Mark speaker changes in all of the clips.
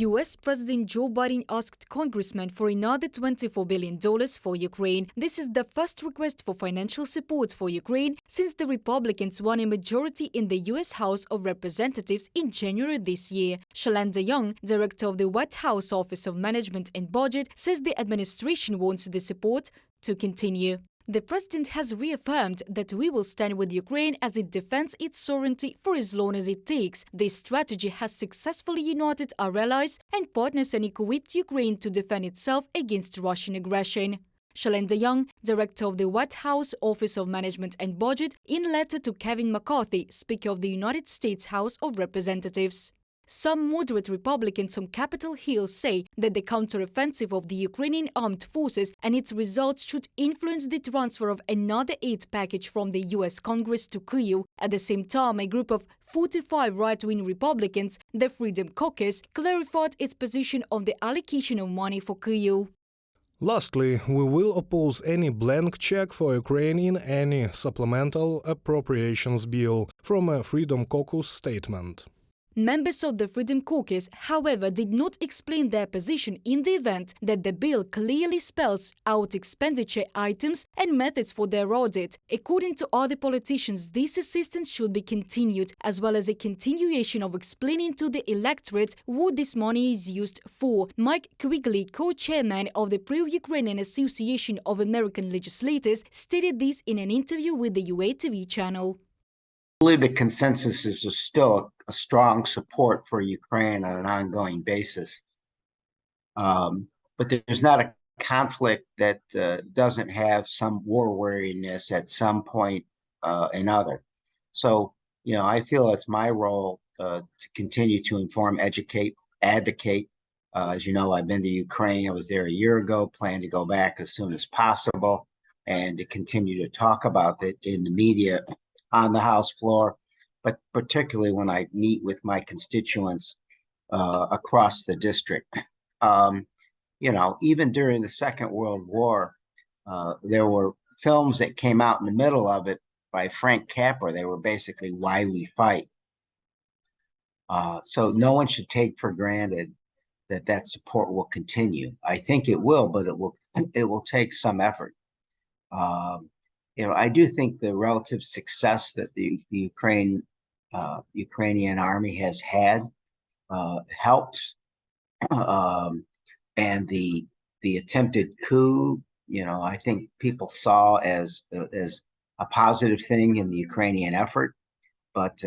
Speaker 1: US President Joe Biden asked congressmen for another $24 billion for Ukraine. This is the first request for financial support for Ukraine since the Republicans won a majority in the US House of Representatives in January this year. Shalanda Young, director of the White House Office of Management and Budget, says the administration wants the support to continue. The president has reaffirmed that we will stand with Ukraine as it defends its sovereignty for as long as it takes. This strategy has successfully united our allies and partners and equipped Ukraine to defend itself against Russian aggression. Shalanda Young, director of the White House Office of Management and Budget, in a letter to Kevin McCarthy, Speaker of the United States House of Representatives. Some moderate Republicans on Capitol Hill say that the counteroffensive of the Ukrainian armed forces and its results should influence the transfer of another aid package from the US Congress to Kyiv. At the same time, a group of 45 right-wing Republicans, the Freedom Caucus, clarified its position on the allocation of money for Kyiv.
Speaker 2: Lastly, we will oppose any blank check for Ukraine in any supplemental appropriations bill, from a Freedom Caucus statement.
Speaker 1: Members of the Freedom Caucus, however, did not explain their position in the event that the bill clearly spells out expenditure items and methods for their audit. According to other politicians, this assistance should be continued, as well as a continuation of explaining to the electorate what this money is used for. Mike Quigley, co-chairman of the Pro-Ukrainian Association of American Legislators, stated this in an interview with the UATV channel.
Speaker 3: I believe the consensus is still a strong support for Ukraine on an ongoing basis. But there's not a conflict that doesn't have some war weariness at some point or another. So, I feel it's my role to continue to inform, educate, advocate. As you know, I've been to Ukraine. I was there a year ago, plan to go back as soon as possible, and to continue to talk about it in the media, on the House floor, but particularly when I meet with my constituents across the district. Even during the Second World War, there were films that came out in the middle of it by Frank Capra. They were basically Why We Fight. So no one should take for granted that support will continue. I think it will, but it will take some effort. I do think the relative success that the Ukrainian army has had helps, and the attempted coup, I think people saw as a positive thing in the Ukrainian effort. But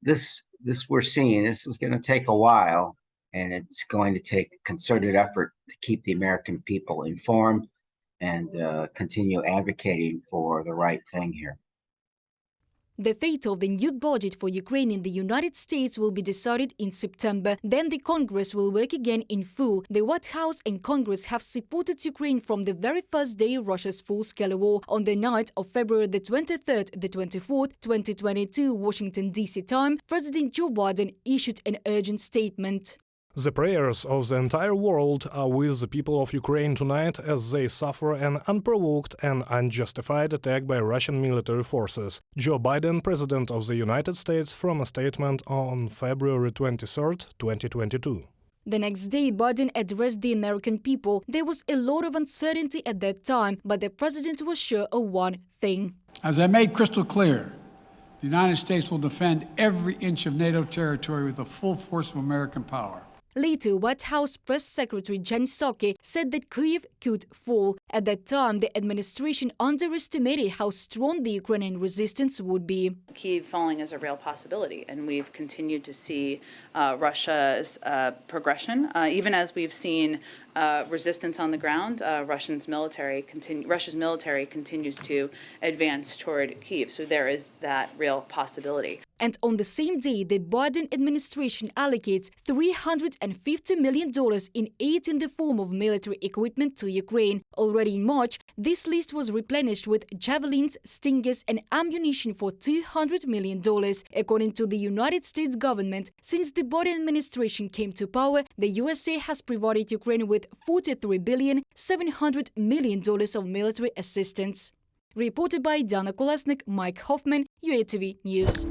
Speaker 3: this we're seeing, this is going to take a while, and it's going to take concerted effort to keep the American people informed and continue advocating for the right thing here.
Speaker 1: The fate of the new budget for Ukraine in the United States will be decided in September. Then the Congress will work again in full. The White House and Congress have supported Ukraine from the very first day of Russia's full-scale war. On the night of February the 23rd, the 24th, 2022, Washington, D.C. time, President Joe Biden issued an urgent statement.
Speaker 2: The prayers of the entire world are with the people of Ukraine tonight as they suffer an unprovoked and unjustified attack by Russian military forces. Joe Biden, President of the United States, from a statement on February 23, 2022.
Speaker 1: The next day, Biden addressed the American people. There was a lot of uncertainty at that time, but the president was sure of one thing.
Speaker 4: As I made crystal clear, the United States will defend every inch of NATO territory with the full force of American power.
Speaker 1: Later, White House Press Secretary Jen Psaki said that Kyiv could fall. At that time, the administration underestimated how strong the Ukrainian resistance would be.
Speaker 5: Kyiv falling is a real possibility, and we've continued to see Russia's progression. Even as we've seen resistance on the ground, Russia's military continues to advance toward Kyiv. So there is that real possibility.
Speaker 1: And on the same day, the Biden administration allocates $350 million in aid in the form of military equipment to Ukraine. Already in March, this list was replenished with javelins, stingers, and ammunition for $200 million. According to the United States government, since the Biden administration came to power, the USA has provided Ukraine with $43.7 billion of military assistance. Reported by Dana Kolesnik, Mike Hoffman, UATV News.